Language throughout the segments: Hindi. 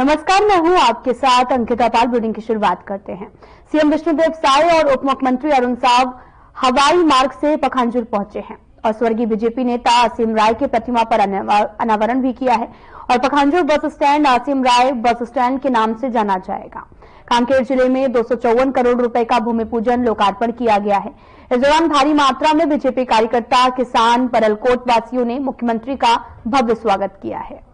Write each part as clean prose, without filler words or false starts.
नमस्कार, मैं हूं आपके साथ अंकिता पाल। बुलेटिन की शुरुआत करते हैं। सीएम विष्णुदेव साय और उप मुख्यमंत्री अरुण साव हवाई मार्ग से पखांजूर पहुंचे हैं और स्वर्गीय बीजेपी नेता आसिम राय की प्रतिमा पर अनावरण भी किया है और पखांजूर बस स्टैंड आसिम राय बस स्टैंड के नाम से जाना जाएगा। कांकेर जिले में 254 करोड़ रुपए का भूमि पूजन लोकार्पण किया गया है। इस दौरान भारी मात्रा में बीजेपी कार्यकर्ता, किसान, परलकोट वासियों ने मुख्यमंत्री का भव्य स्वागत किया है।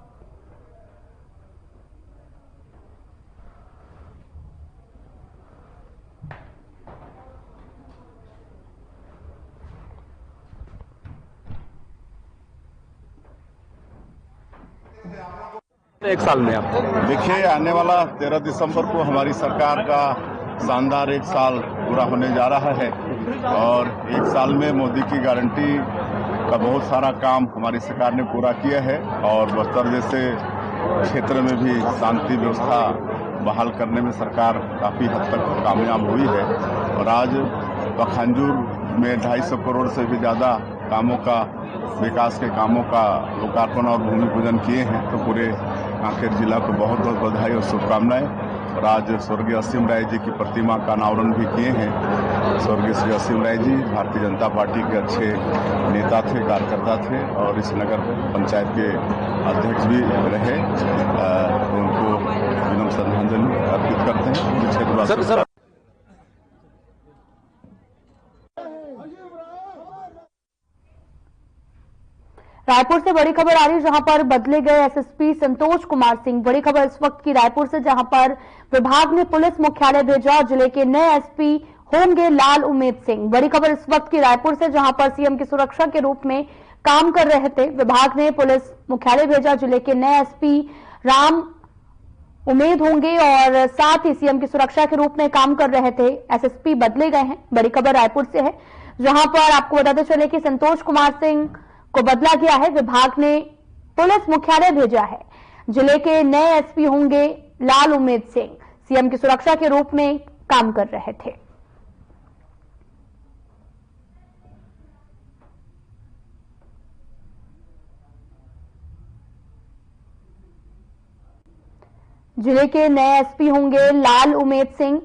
एक साल में आप देखिए, आने वाला 13 दिसंबर को हमारी सरकार का शानदार एक साल पूरा होने जा रहा है और एक साल में मोदी की गारंटी का बहुत सारा काम हमारी सरकार ने पूरा किया है और बस्तर जैसे क्षेत्र में भी शांति व्यवस्था बहाल करने में सरकार काफी हद तक कामयाब हुई है और आज पखांजूर में 250 करोड़ से भी ज्यादा कामों का, विकास के कामों का लोकार्पण और भूमि पूजन किए हैं। तो पूरे कांकेर जिला को बहुत बहुत बधाई और शुभकामनाएं। और आज स्वर्गीय आसिम राय जी की प्रतिमा का अनावरण भी किए हैं। स्वर्गीय श्री आसिम राय जी भारतीय जनता पार्टी के अच्छे नेता थे, कार्यकर्ता थे और इस नगर पंचायत के अध्यक्ष भी रहे। तो उनको विनम्र श्रद्धांजलि अर्पित करते हैं। रायपुर से बड़ी खबर आ रही है, जहां पर बदले गए एसएसपी संतोष कुमार सिंह। बड़ी खबर इस वक्त की रायपुर से, जहां पर विभाग ने पुलिस मुख्यालय भेजा। जिले के नए एसपी होंगे लाल उमेद सिंह। बड़ी खबर इस वक्त की रायपुर से, जहां पर सीएम की सुरक्षा के रूप में काम कर रहे थे। विभाग ने पुलिस मुख्यालय भेजा। जिले के नए एसपी राम उमेद होंगे और साथ ही सीएम की सुरक्षा के रूप में काम कर रहे थे एसएसपी बदले गए हैं। बड़ी खबर रायपुर से है, जहां पर आपको बताते चले कि संतोष कुमार सिंह को बदला गया है। विभाग ने पुलिस मुख्यालय भेजा है। जिले के नए एसपी होंगे लाल उमेद सिंह, सीएम की सुरक्षा के रूप में काम कर रहे थे। जिले के नए एसपी होंगे लाल उमेद सिंह,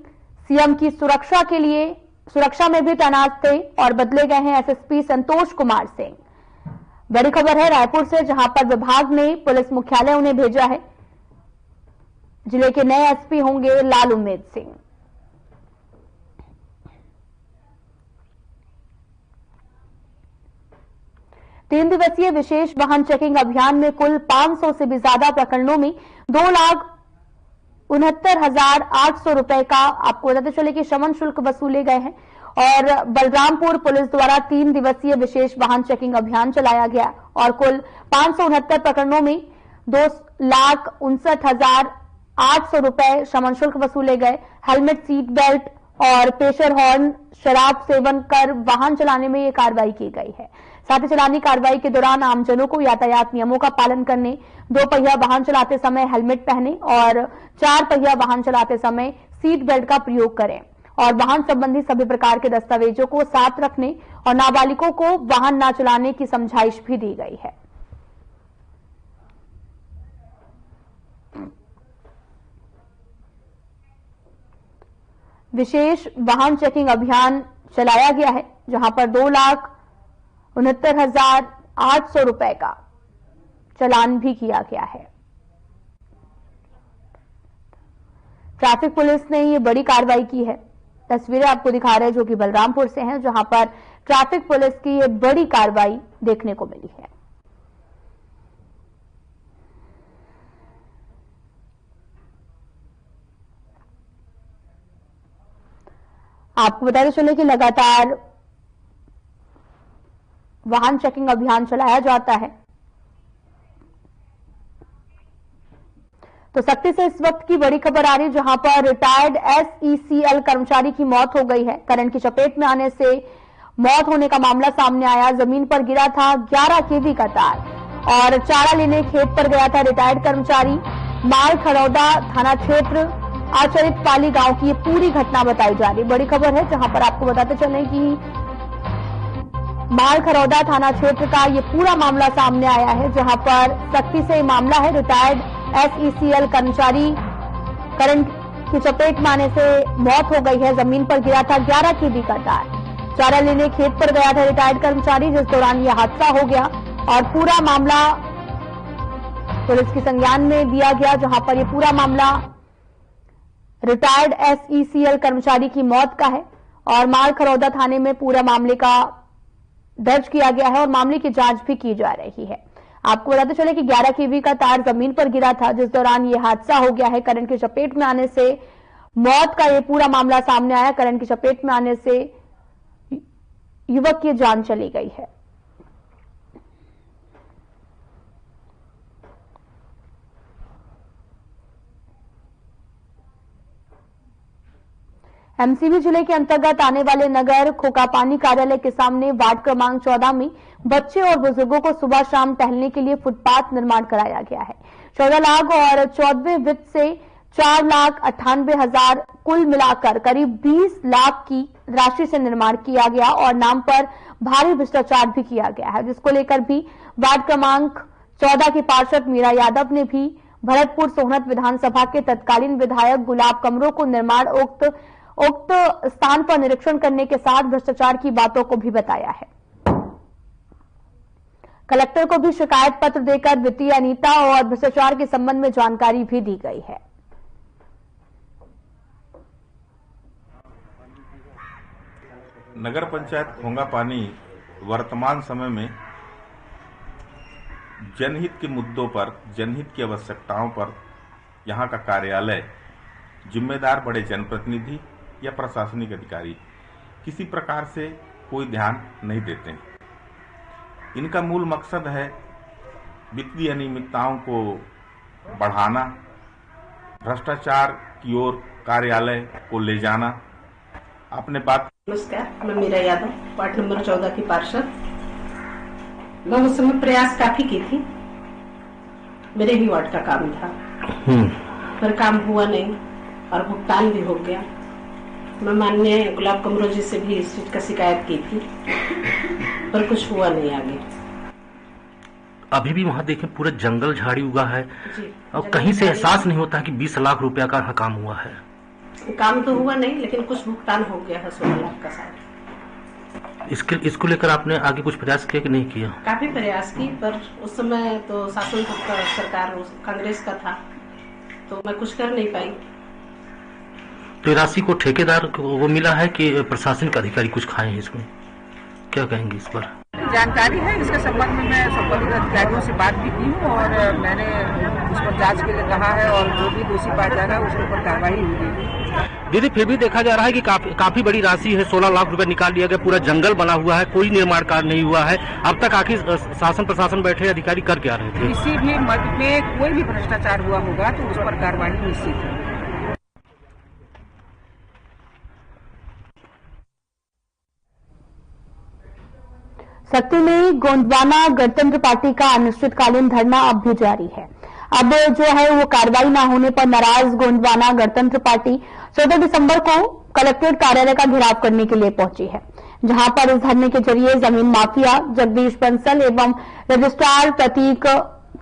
सीएम की सुरक्षा के लिए सुरक्षा में भी तैनात थे और बदले गए हैं एसएसपी संतोष कुमार सिंह। बड़ी खबर है रायपुर से, जहां पर विभाग ने पुलिस मुख्यालय उन्हें भेजा है। जिले के नए एसपी होंगे लाल उमेद सिंह। तीन दिवसीय विशेष वाहन चेकिंग अभियान में कुल 500 से भी ज्यादा प्रकरणों में 2,69,800 रुपए का आपको बताते चले कि शमन शुल्क वसूले गए हैं। और बलरामपुर पुलिस द्वारा 3 दिवसीय विशेष वाहन चेकिंग अभियान चलाया गया और कुल 569 प्रकरणों में 2,59,800 रुपए शमन शुल्क वसूले गए। हेलमेट, सीट बेल्ट और पेशर हॉर्न शराब सेवन कर वाहन चलाने में ये कार्रवाई की गई है। साथ ही चलानी कार्रवाई के दौरान आमजनों को यातायात नियमों का पालन करने, 2 पहिया वाहन चलाते समय हेलमेट पहने और 4 पहिया वाहन चलाते समय सीट बेल्ट का प्रयोग करें और वाहन संबंधी सभी प्रकार के दस्तावेजों को साथ रखने और नाबालिगों को वाहन न चलाने की समझाइश भी दी गई है। विशेष वाहन चेकिंग अभियान चलाया गया है, जहां पर 2,69,800 रुपए का चालान भी किया गया है। ट्रैफिक पुलिस ने ये बड़ी कार्रवाई की है। तस्वीरें आपको दिखा रहे हैं जो कि बलरामपुर से हैं, जहां पर ट्रैफिक पुलिस की ये बड़ी कार्रवाई देखने को मिली है। आपको बताते चले कि लगातार वाहन चेकिंग अभियान चलाया जाता है। तो सख्ती से इस वक्त की बड़ी खबर आ रही है, जहां पर रिटायर्ड एसईसीएल कर्मचारी की मौत हो गई है। करंट की चपेट में आने से मौत होने का मामला सामने आया। जमीन पर गिरा था 11 केवी का तार और चारा लेने खेत पर गया था रिटायर्ड कर्मचारी। माल खरौदा थाना क्षेत्र आचरित पाली गांव की ये पूरी घटना बताई जा रही। बड़ी खबर है, जहां पर आपको बताते चले कि माल खरौदा थाना क्षेत्र का ये पूरा मामला सामने आया है, जहां पर सख्ती से मामला है। रिटायर्ड SECL कर्मचारी करंट की चपेट में आने से मौत हो गई है। जमीन पर गिरा था 11 kV का तार। चारा लेने खेत पर गया था रिटायर्ड कर्मचारी, जिस दौरान यह हादसा हो गया और पूरा मामला पुलिस के संज्ञान में दिया गया, जहां पर यह पूरा मामला रिटायर्ड SECL कर्मचारी की मौत का है और मालखरौदा थाने में पूरा मामले का दर्ज किया गया है और मामले की जांच भी की जा रही है। आपको बताते चले कि 11 kV का तार जमीन पर गिरा था, जिस दौरान यह हादसा हो गया है। करंट की चपेट में आने से मौत का यह पूरा मामला सामने आया। करंट की चपेट में आने से युवक की जान चली गई है। MCB जिले के अंतर्गत आने वाले नगर खोकापानी कार्यालय के सामने वार्ड क्रमांक 14 में बच्चे और बुजुर्गों को सुबह शाम टहलने के लिए फुटपाथ निर्माण कराया गया है। 14 लाख और 14वें वित्त से 4,98,000 कुल मिलाकर करीब 20 लाख की राशि से निर्माण किया गया और नाम पर भारी भ्रष्टाचार भी किया गया है, जिसको लेकर भी वार्ड क्रमांक 14 की पार्षद मीरा यादव ने भी भरतपुर सोहनत विधानसभा के तत्कालीन विधायक गुलाब कमरों को निर्माण उक्त स्थान पर निरीक्षण करने के साथ भ्रष्टाचार की बातों को भी बताया है। कलेक्टर को भी शिकायत पत्र देकर वित्तीय अनियमितता और भ्रष्टाचार के संबंध में जानकारी भी दी गई है। नगर पंचायत खोंगापानी वर्तमान समय में जनहित के मुद्दों पर, जनहित की आवश्यकताओं पर यहाँ का कार्यालय जिम्मेदार बड़े जनप्रतिनिधि या प्रशासनिक अधिकारी किसी प्रकार से कोई ध्यान नहीं देते हैं। इनका मूल मकसद है वित्तीय अनियमितताओं को बढ़ाना, भ्रष्टाचार की ओर कार्यालय को ले जाना। अपने बात। नमस्कार, मैं मीरा यादव, वार्ड नंबर 14 की पार्षद। मैं उस समय प्रयास काफी की थी, मेरे ही वार्ड का काम था, पर काम हुआ नहीं और भुगतान भी हो गया। मैं माननीय गुलाब कमरों जी से भी इस चीज का शिकायत की थी, पर कुछ हुआ नहीं आगे। अभी भी वहाँ देखें पूरा जंगल झाड़ी उगा है और कहीं से एहसास नहीं होता कि 20 लाख रुपया का काम हुआ है। काम तो हुआ नहीं, लेकिन कुछ भुगतान हो गया है 16 लाख का शायद। इसको लेकर आपने आगे कुछ प्रयास किया कि नहीं किया? काफी प्रयास की, पर उस समय तो शासन सरकार कांग्रेस का था, तो मैं कुछ कर नहीं पाई। तो राशि को ठेकेदार को वो मिला है कि प्रशासनिक अधिकारी कुछ खाए हैं? इसमें क्या कहेंगे इस पर? जानकारी है इसके संबंध में, मैं संबंधित अधिकारियों से बात भी की हूँ और मैंने उस पर जांच के लिए कहा है और जो भी दोषी पाया जाएगा उसके ऊपर कार्रवाई होगी। दीदी, फिर भी देखा जा रहा है कि काफी बड़ी राशि है, 16 लाख रुपए निकाल लिया गया, पूरा जंगल बना हुआ है, कोई निर्माण कार्य नहीं हुआ है। अब तक आखिर शासन प्रशासन बैठे अधिकारी कर क्या रहे थे? किसी भी मद में कोई भी भ्रष्टाचार हुआ होगा तो उस पर कार्रवाई निश्चित है। सक्ती में गोंडवाना गणतंत्र पार्टी का अनिश्चितकालीन धरना अब भी जारी है। अब जो है वो कार्रवाई न होने पर नाराज गोंडवाना गणतंत्र पार्टी 14 दिसंबर को कलेक्ट्रेट कार्यालय का घेराव करने के लिए पहुंची है, जहां पर इस धरने के जरिए जमीन माफिया जगदीश बंसल एवं रजिस्ट्रार प्रतीक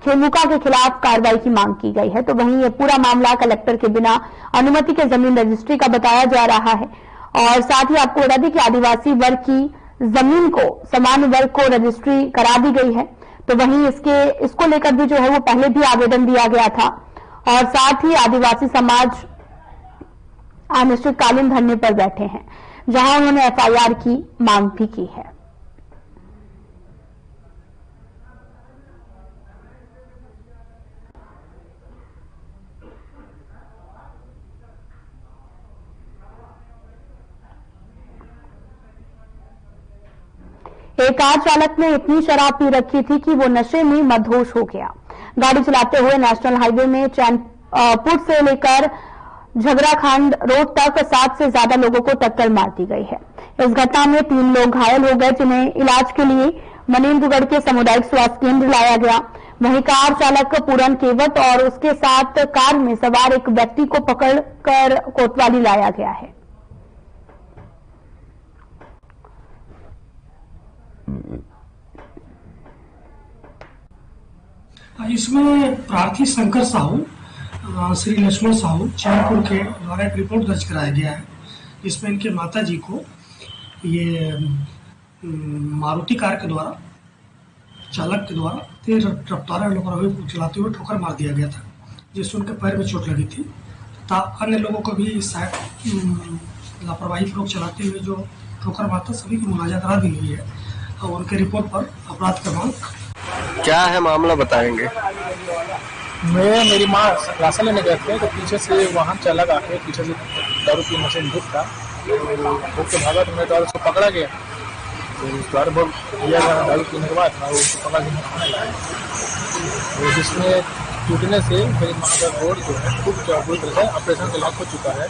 खेमुका के खिलाफ कार्रवाई की मांग की गई है। तो वहीं ये पूरा मामला कलेक्टर के बिना अनुमति के जमीन रजिस्ट्री का बताया जा रहा है और साथ ही आपको बता दें कि आदिवासी वर्ग की जमीन को सामान्य वर्ग को रजिस्ट्री करा दी गई है। तो वहीं इसको लेकर भी जो है वो पहले भी आवेदन दिया गया था और साथ ही आदिवासी समाज अनिश्चितकालीन धरने पर बैठे हैं, जहां उन्होंने FIR की मांग भी की है। एक कार चालक ने इतनी शराब पी रखी थी कि वो नशे में मदहोश हो गया। गाड़ी चलाते हुए नेशनल हाईवे में चैनपुर से लेकर झगराखांड रोड तक 7 से ज्यादा लोगों को टक्कर मार दी गई है। इस घटना में 3 लोग घायल हो गए, जिन्हें इलाज के लिए मनेन्द्रगढ़ के सामुदायिक स्वास्थ्य केंद्र लाया गया। वहीं कार चालक पूरन केवट और उसके साथ कार में सवार एक व्यक्ति को पकड़कर कोतवाली लाया गया है। इसमें प्रार्थी शंकर साहू, श्री लक्ष्मण साहू चैनपुर के द्वारा एक रिपोर्ट दर्ज कराया गया है, जिसमें इनके माता जी को ये मारुति कार के द्वारा चालक के द्वारा तेज रफ्तार चलाते हुए ठोकर मार दिया गया था, जिससे उनके पैर में चोट लगी थी तथा अन्य लोगों को भी शायद लापरवाही पूर्वक चलाते हुए जो ठोकर मारता, सभी की मुआवजा करा दी गई है और उनके रिपोर्ट पर अपराध क्रमांक। क्या है मामला बताएंगे? मेरी माँ राशन लेने गए थे तो पीछे से वाहन चालक आके पीछे से दारू की मशीन भूख था, भूख के भागा तो मेरे द्वारा उसको पकड़ा गया। तो उस द्वारा बहुत दिया गया दारू पीने के बाद था, वो उसको पकड़ा गया। तो जिसमें टूटने से मेरी माँ का गोड़ जो है खूब बुरी तरह से ऑपरेशन के लायक हो चुका है।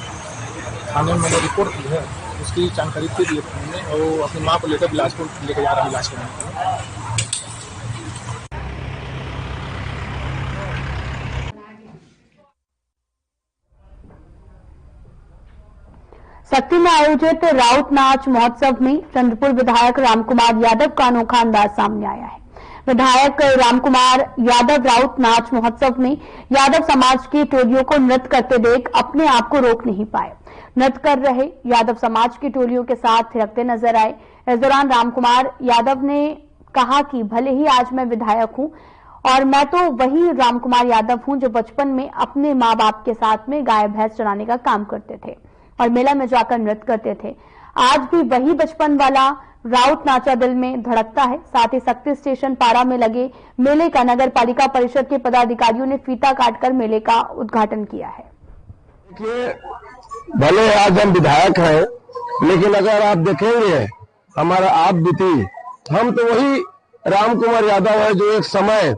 थाने में मैंने रिपोर्ट की है, उसकी जानकारी दे दी है और वो अपनी माँ को लेकर बिलासपुर लेकर जा रहा है इलाज करने के लिए। सक्ती में आयोजित राउत नाच महोत्सव में चंद्रपुर विधायक रामकुमार यादव का अनोखा अंदाज सामने आया है। विधायक रामकुमार यादव राउत नाच महोत्सव में यादव समाज की टोलियों को नृत्य करते देख अपने आप को रोक नहीं पाए। नृत्य कर रहे यादव समाज की टोलियों के साथ थिरकते नजर आए। इस दौरान रामकुमार यादव ने कहा कि भले ही आज मैं विधायक हूं और मैं तो वही रामकुमार यादव हूं जो बचपन में अपने माँ बाप के साथ में गाय भैंस चराने का काम करते थे और मेला में जाकर नृत्य करते थे। आज भी वही बचपन वाला राउत नाचा दिल में धड़कता है। साथ ही सक्ती स्टेशन पारा में लगे मेले का नगर पालिका परिषद के पदाधिकारियों ने फीता काटकर मेले का उद्घाटन किया है। भले आज हम विधायक हैं, लेकिन अगर आप देखेंगे हमारा आप बीती, हम तो वही रामकुमार यादव है जो एक समय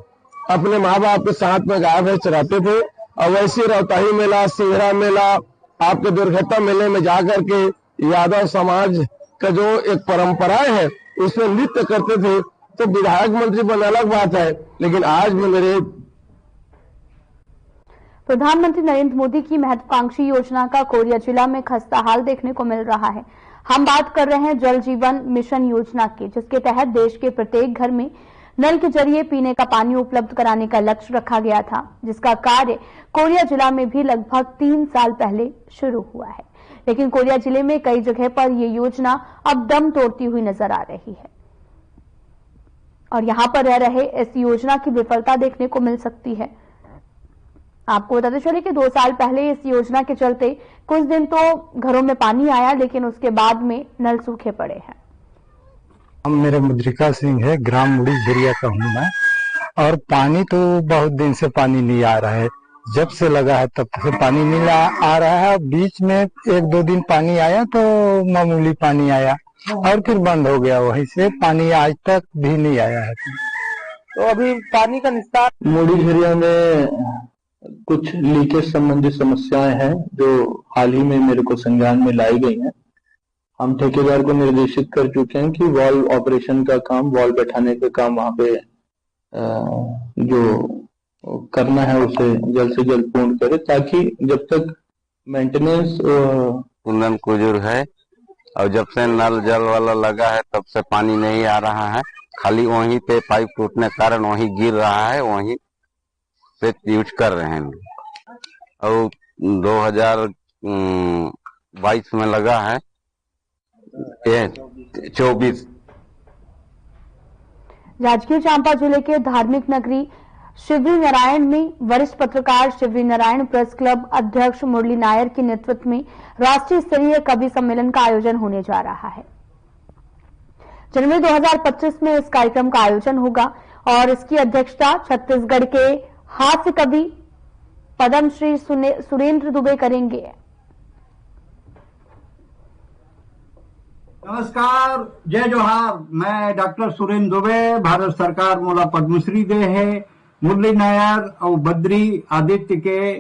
अपने माँ बाप के साथ में गाय भैंस चराते थे और वैसे रौताही मेला, सिंगरा मेला, आपके दुर्घटना मेले में जाकर के यादव समाज का जो एक परंपराएं है उसमें नृत्य करते थे। तो विधायक मंत्री बनना अलग बात है, लेकिन आज में मेरे प्रधानमंत्री नरेंद्र मोदी की महत्वाकांक्षी योजना का कोरिया जिला में खस्ता हाल देखने को मिल रहा है। हम बात कर रहे हैं जल जीवन मिशन योजना की, जिसके तहत देश के प्रत्येक घर में नल के जरिए पीने का पानी उपलब्ध कराने का लक्ष्य रखा गया था, जिसका कार्य कोरिया जिला में भी लगभग 3 साल पहले शुरू हुआ है। लेकिन कोरिया जिले में कई जगह पर यह योजना अब दम तोड़ती हुई नजर आ रही है और यहां पर रह रहे इस योजना की विफलता देखने को मिल सकती है। आपको बताते चले कि 2 साल पहले इस योजना के चलते कुछ दिन तो घरों में पानी आया, लेकिन उसके बाद में नल सूखे पड़े हैं। हम मेरा मुद्रिका सिंह है, ग्राम मुड़ी झुरिया का हूँ मैं, और पानी तो बहुत दिन से पानी नहीं आ रहा है। जब से लगा है तब से पानी नहीं आ रहा है। बीच में 1-2 दिन पानी आया तो मामूली पानी आया और फिर बंद हो गया। वहीं से पानी आज तक भी नहीं आया है। तो अभी पानी का निस्तार मुड़ी झुरिया में कुछ लीकेज संबंधित समस्याएं हैं जो हाल ही में मेरे को संज्ञान में लाई गई हैं। हम ठेकेदार को निर्देशित कर चुके हैं कि वॉल ऑपरेशन का काम, वॉल बैठाने का काम वहां पे जो करना है उसे जल्द से जल्द पूर्ण करे, ताकि जब तक मेंटेनेंस कुंदन कुजूर है और जब से नल जल वाला लगा है तब से पानी नहीं आ रहा है। खाली वहीं पे पाइप टूटने के कारण वहीं गिर रहा है, वहीं से यूज कर रहे हैं। और 2022 में लगा है 24। जांजगीर चांपा जिले के धार्मिक नगरी शिवरी नारायण में वरिष्ठ पत्रकार शिवरी नारायण प्रेस क्लब अध्यक्ष मुरली नायर के नेतृत्व में राष्ट्रीय स्तरीय कवि सम्मेलन का आयोजन होने जा रहा है। जनवरी 2025 में इस कार्यक्रम का आयोजन होगा और इसकी अध्यक्षता छत्तीसगढ़ के हास्य कवि पद्मश्री सुरेंद्र दुबे करेंगे। नमस्कार, जय जोहार। मैं डॉक्टर सुरेंद्र दुबे, भारत सरकार मोला पद्मश्री दे है। मुरली नायर और बद्री आदित्य के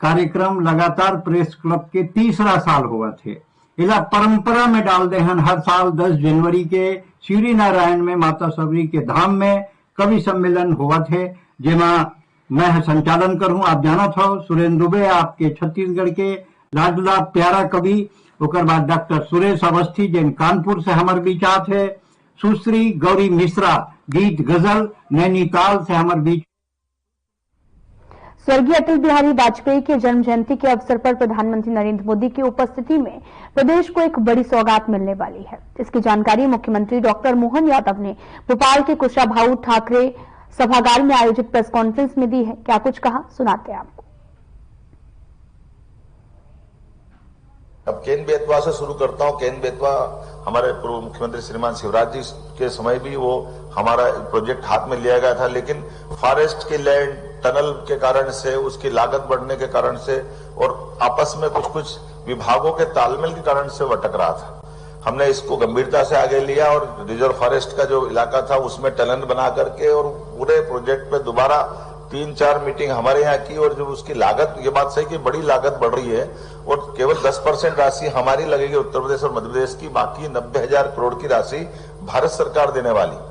कार्यक्रम लगातार प्रेस क्लब के 3रा साल हुआ थे। इला परंपरा में डाल दे हन। हर साल 10 जनवरी के शिवरी नारायण में माता सबरी के धाम में कवि सम्मेलन हुआ थे, जेमा मैं संचालन करूं। आप जाना था सुरेंद्र दुबे आपके छत्तीसगढ़ के लाडला प्यारा कवि। ओकर बाद डॉक्टर सुरेश अवस्थी जिन कानपुर से हमारे बीच आते है। सुश्री गौरी मिश्रा गीत गजल नैनीताल से हमारे बीच। स्वर्गीय अटल बिहारी वाजपेयी के जन्म जयंती के अवसर पर प्रधानमंत्री नरेंद्र मोदी की उपस्थिति में प्रदेश को एक बड़ी सौगात मिलने वाली है। इसकी जानकारी मुख्यमंत्री डॉक्टर मोहन यादव ने भोपाल के कुशाभाऊ ठाकरे सभागार में आयोजित प्रेस कॉन्फ्रेंस में दी है। क्या कुछ कहा, सुनाते हैं आपको। अब केन बेतवा से शुरू करता हूं। केन बेतवा हमारे पूर्व मुख्यमंत्री श्रीमान शिवराज जी के समय भी वो हमारा प्रोजेक्ट हाथ में लिया गया था, लेकिन फॉरेस्ट के लैंड टनल के कारण से, उसकी लागत बढ़ने के कारण से और आपस में कुछ विभागों के तालमेल के कारण से भटक रहा था। हमने इसको गंभीरता से आगे लिया और रिजर्व फॉरेस्ट का जो इलाका था उसमें टनल बना करके और पूरे प्रोजेक्ट पे दोबारा 3-4 मीटिंग हमारे यहाँ की और जो उसकी लागत, ये बात सही कि बड़ी लागत बढ़ रही है और केवल 10% राशि हमारी लगेगी उत्तर प्रदेश और मध्य प्रदेश की, बाकी 90,000 करोड़ की राशि भारत सरकार देने वाली।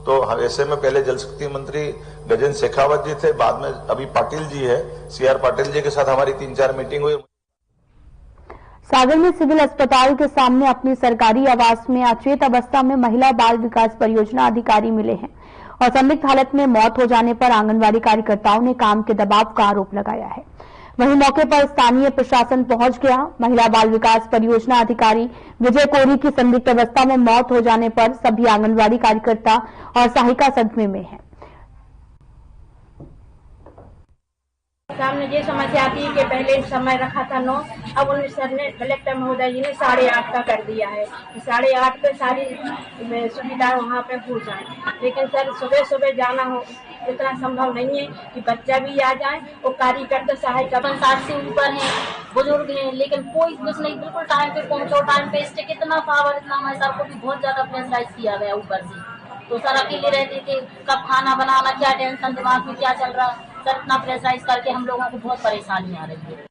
तो ऐसे में पहले जल शक्ति मंत्री गजेंद्र शेखावत जी थे, बाद में अभी पाटिल जी है, CR पाटिल जी के साथ हमारी 3-4 मीटिंग हुई। सागर में सिविल अस्पताल के सामने अपनी सरकारी आवास में अचेत अवस्था में महिला बाल विकास परियोजना अधिकारी मिले हैं और संदिग्ध हालत में मौत हो जाने पर आंगनबाड़ी कार्यकर्ताओं ने काम के दबाव का आरोप लगाया है। वहीं मौके पर स्थानीय प्रशासन पहुंच गया। महिला बाल विकास परियोजना अधिकारी विजय कोरी की संदिग्ध अवस्था में मौत हो जाने पर सभी आंगनबाड़ी कार्यकर्ता और सहायिका सदमे में हैं। सामने ये समस्या आती है कि पहले समय रखा था 9, अब उन्हें सर ने कलेक्टर महोदय जी ने 8:30 का कर दिया है। 8:30 पे सारी सुविधा वहाँ पे हो जाए, लेकिन सर सुबह सुबह जाना हो इतना संभव नहीं है कि बच्चा भी आ जाए और कार्यकर्ता सहायिका 60 से ऊपर हैं, बुजुर्ग हैं, लेकिन कोई कुछ नहीं, बिल्कुल टाइम पे पहुँचो, टाइम पे स्टे। कितना पावर, इतना हमारे सर को भी बहुत ज्यादा प्रेशराइज किया गया ऊपर से। तो सर अकेले रहते थे, कब खाना बनाना, क्या टेंशन दिमाग में क्या चल रहा, सर इतना प्रेशराइज करके हम लोगों को बहुत परेशानी आ रही है।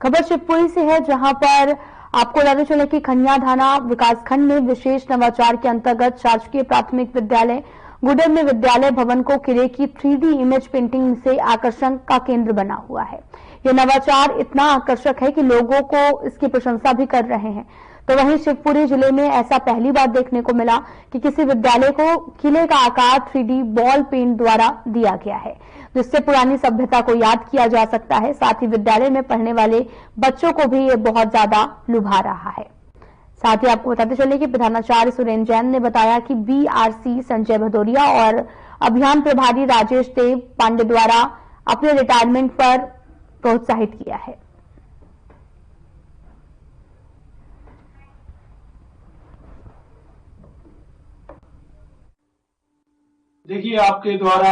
खबर शिवपुरी से है, जहां पर आपको बताते चले कि खनिया थाना विकासखंड में विशेष नवाचार के अंतर्गत शासकीय प्राथमिक विद्यालय गुडर में विद्यालय भवन को किले की 3D इमेज पेंटिंग से आकर्षण का केंद्र बना हुआ है। यह नवाचार इतना आकर्षक है कि लोगों को इसकी प्रशंसा भी कर रहे हैं। तो वहीं शिवपुरी जिले में ऐसा पहली बार देखने को मिला कि किसी विद्यालय को किले का आकार 3D बॉल पेंट द्वारा दिया गया है, जिससे पुरानी सभ्यता को याद किया जा सकता है। साथ ही विद्यालय में पढ़ने वाले बच्चों को भी ये बहुत ज्यादा लुभा रहा है। साथ ही आपको बताते चले कि प्रधानाचार्य सुरेंद्र जैन ने बताया कि BRC संजय भदौरिया और अभियान प्रभारी राजेश देव पांडे द्वारा अपने रिटायरमेंट पर प्रोत्साहित किया है। देखिए, आपके द्वारा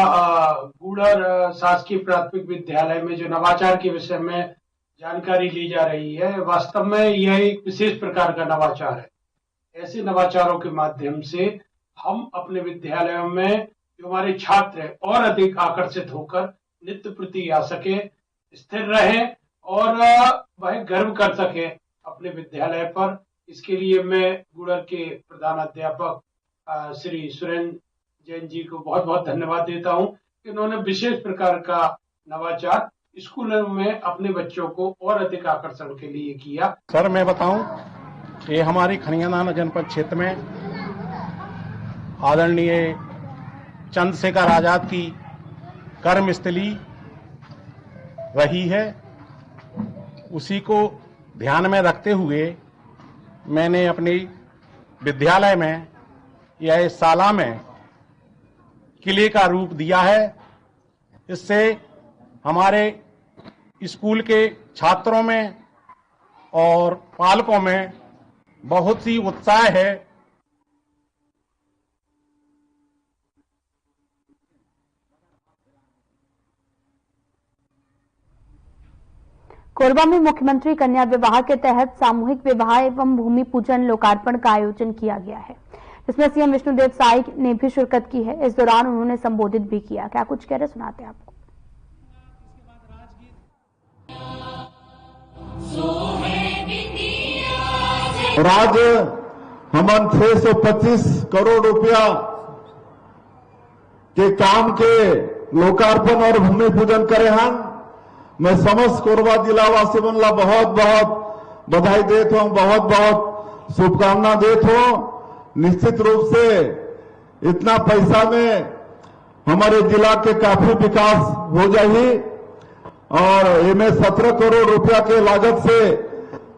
गुडर शासकीय प्राथमिक विद्यालय में जो नवाचार के विषय में जानकारी ली जा रही है, वास्तव में यह एक विशेष प्रकार का नवाचार है। ऐसे नवाचारों के माध्यम से हम अपने विद्यालयों में जो हमारे छात्र हैं और अधिक आकर्षित होकर नित्य प्रति आ सके, स्थिर रहे और वह गर्व कर सके अपने विद्यालय पर। इसके लिए मैं गुडर के प्रधानाध्यापक श्री सुरेंद्र जैन जी को बहुत बहुत धन्यवाद देता हूं कि उन्होंने विशेष प्रकार का नवाचार स्कूलों में अपने बच्चों को और अधिक आकर्षण के लिए किया। सर मैं बताऊं, ये हमारी खनिया थाना जनपद क्षेत्र में आदरणीय चंद्रशेखर आजाद की कर्मस्थली रही है। उसी को ध्यान में रखते हुए मैंने अपने विद्यालय में या इस शाला में किले का रूप दिया है। इससे हमारे स्कूल के छात्रों में और पालकों में बहुत सी उत्साह है। कोरबा में मुख्यमंत्री कन्या विवाह के तहत सामूहिक विवाह एवं भूमि पूजन लोकार्पण का आयोजन किया गया है, जिसमें सीएम विष्णुदेव साय ने भी शिरकत की है। इस दौरान उन्होंने संबोधित भी किया। क्या कुछ कह रहे सुनाते हैं आपको। और आज हमन 625 करोड़ रुपया के काम के लोकार्पण और भूमि पूजन करे हैं। मैं समस्त कोरबा जिलावासी मन ला बहुत बहुत बधाई देता हूं, बहुत बहुत शुभकामना देता हूं। निश्चित रूप से इतना पैसा में हमारे जिला के काफी विकास हो जाए और इनमें 17 करोड़ रुपया के लागत से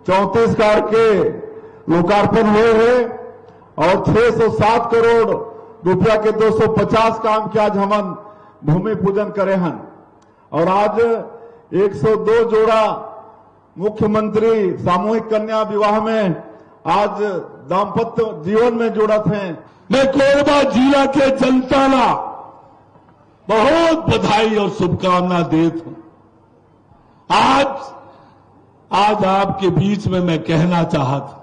34 कार के लोकार्पण हुए हैं और 607 करोड़ रुपया के 250 काम के आज हम भूमि पूजन करे हैं और आज 102 जोड़ा मुख्यमंत्री सामूहिक कन्या विवाह में आज दाम्पत्य जीवन में जुड़त हैं। मैं कोरबा जिला के जनता ला बहुत बधाई और शुभकामना देता हूं। आज आपके बीच में मैं कहना चाहता,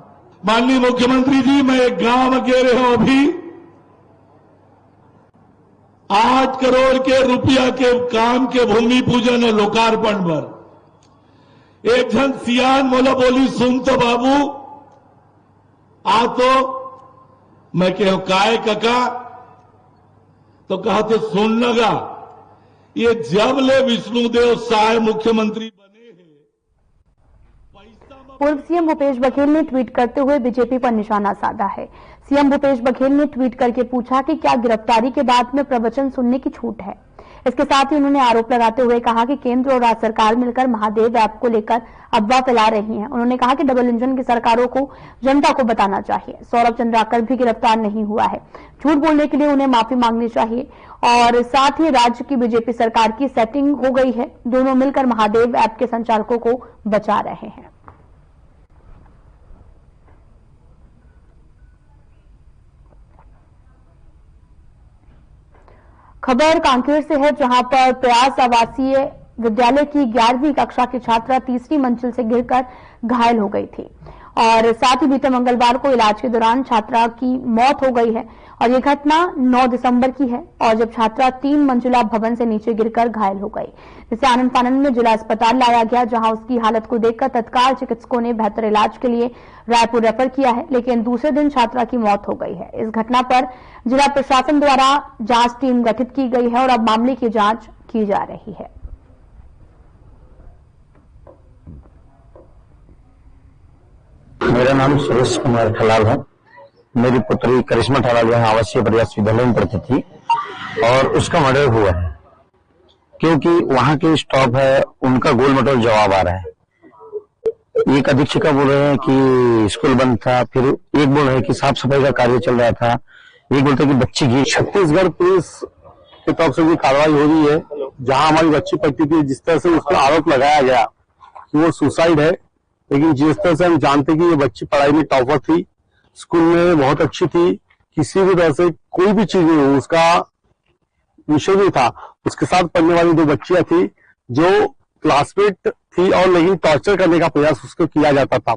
माननीय मुख्यमंत्री जी, मैं एक गांव में गए रहे हूं अभी 8 करोड़ के रुपया के काम के भूमि पूजन और लोकार्पण पर एक जन सियान मोला बोली, सुन तो बाबू आ तो मैं कहो काय कका, तो कहा तो सुन लगा, ये जब ले विष्णुदेव साय मुख्यमंत्री पूर्व सीएम भूपेश बघेल ने ट्वीट करते हुए बीजेपी पर निशाना साधा है। सीएम भूपेश बघेल ने ट्वीट करके पूछा कि क्या गिरफ्तारी के बाद में प्रवचन सुनने की छूट है। इसके साथ ही उन्होंने आरोप लगाते हुए कहा कि केंद्र और राज्य सरकार मिलकर महादेव ऐप को लेकर अफवाह फैला रही है। उन्होंने कहा कि डबल इंजन की सरकारों को जनता को बताना चाहिए। सौरभ चंद्राकर भी गिरफ्तार नहीं हुआ है, झूठ बोलने के लिए उन्हें माफी मांगनी चाहिए और साथ ही राज्य की बीजेपी सरकार की सेटिंग हो गई है। दोनों मिलकर महादेव ऐप के संचालकों को बचा रहे हैं। खबर कांकेर से है, जहां पर प्रयास आवासीय विद्यालय की 11वीं कक्षा की छात्रा तीसरी मंजिल से गिरकर घायल हो गई थी और साथ ही बीते मंगलवार को इलाज के दौरान छात्रा की मौत हो गई है और ये घटना 9 दिसंबर की है और जब छात्रा 3 मंजिला भवन से नीचे गिरकर घायल हो गई, जिसे आनंद फानंद में जिला अस्पताल लाया गया, जहां उसकी हालत को देखकर तत्काल चिकित्सकों ने बेहतर इलाज के लिए रायपुर रेफर किया है, लेकिन दूसरे दिन छात्रा की मौत हो गई है। इस घटना पर जिला प्रशासन द्वारा जांच टीम गठित की गई है और अब मामले की जांच की जा रही है। मेरा नाम सुरेश कुमार ठलाल है। मेरी पुत्री करिश्मा ठलाल यहाँ आवासीय प्रयास विद्यालय में पढ़ती थी और उसका मर्डर हुआ है क्योंकि वहाँ के स्टाफ है उनका गोल मटोल जवाब आ रहा है। एक अधीक्षिका बोल रहे हैं कि स्कूल बंद था, फिर एक बोल रहे हैं कि साफ सफाई का कार्य चल रहा था, एक बोलते कि बच्ची गिर। छत्तीसगढ़ पुलिस की तरफ से भी कार्रवाई हो रही है। जहां हमारी बच्ची पढ़ती थी, जिस तरह से उस पर आरोप लगाया गया कि वो सुसाइड है, लेकिन जिस तरह से हम जानते कि ये बच्ची पढ़ाई में टॉपर थी, स्कूल में बहुत अच्छी थी, किसी भी तरह से कोई भी चीज नहीं हो उसका विषय नहीं था। उसके साथ पढ़ने वाली 2 बच्चियां थी जो क्लासमेट थी और लेकिन टॉर्चर करने का प्रयास उसको किया जाता था।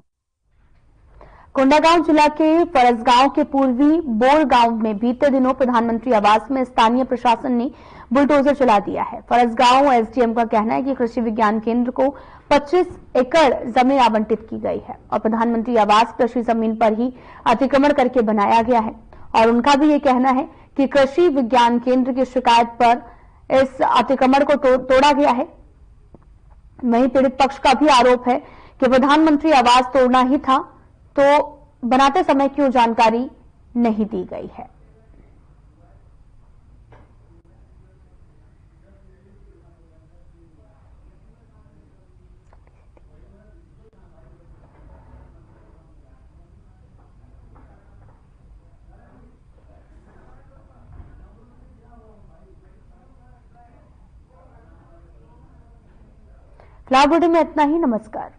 कोंडागांव जिला के फरसगांव के पूर्वी बोर गांव में बीते दिनों प्रधानमंत्री आवास में स्थानीय प्रशासन ने बुलडोजर चला दिया है। फरसगांव एसडीएम का कहना है कि कृषि विज्ञान केंद्र को 25 एकड़ जमीन आवंटित की गई है और प्रधानमंत्री आवास कृषि जमीन पर ही अतिक्रमण करके बनाया गया है और उनका भी ये कहना है कि कृषि विज्ञान केंद्र की शिकायत पर इस अतिक्रमण को तोड़ा गया है। वहीं पीड़ित पक्ष का भी आरोप है कि प्रधानमंत्री आवास तोड़ना ही था तो बनाते समय क्यों जानकारी नहीं दी गई है। फिलहाल वीडियो में इतना ही। नमस्कार।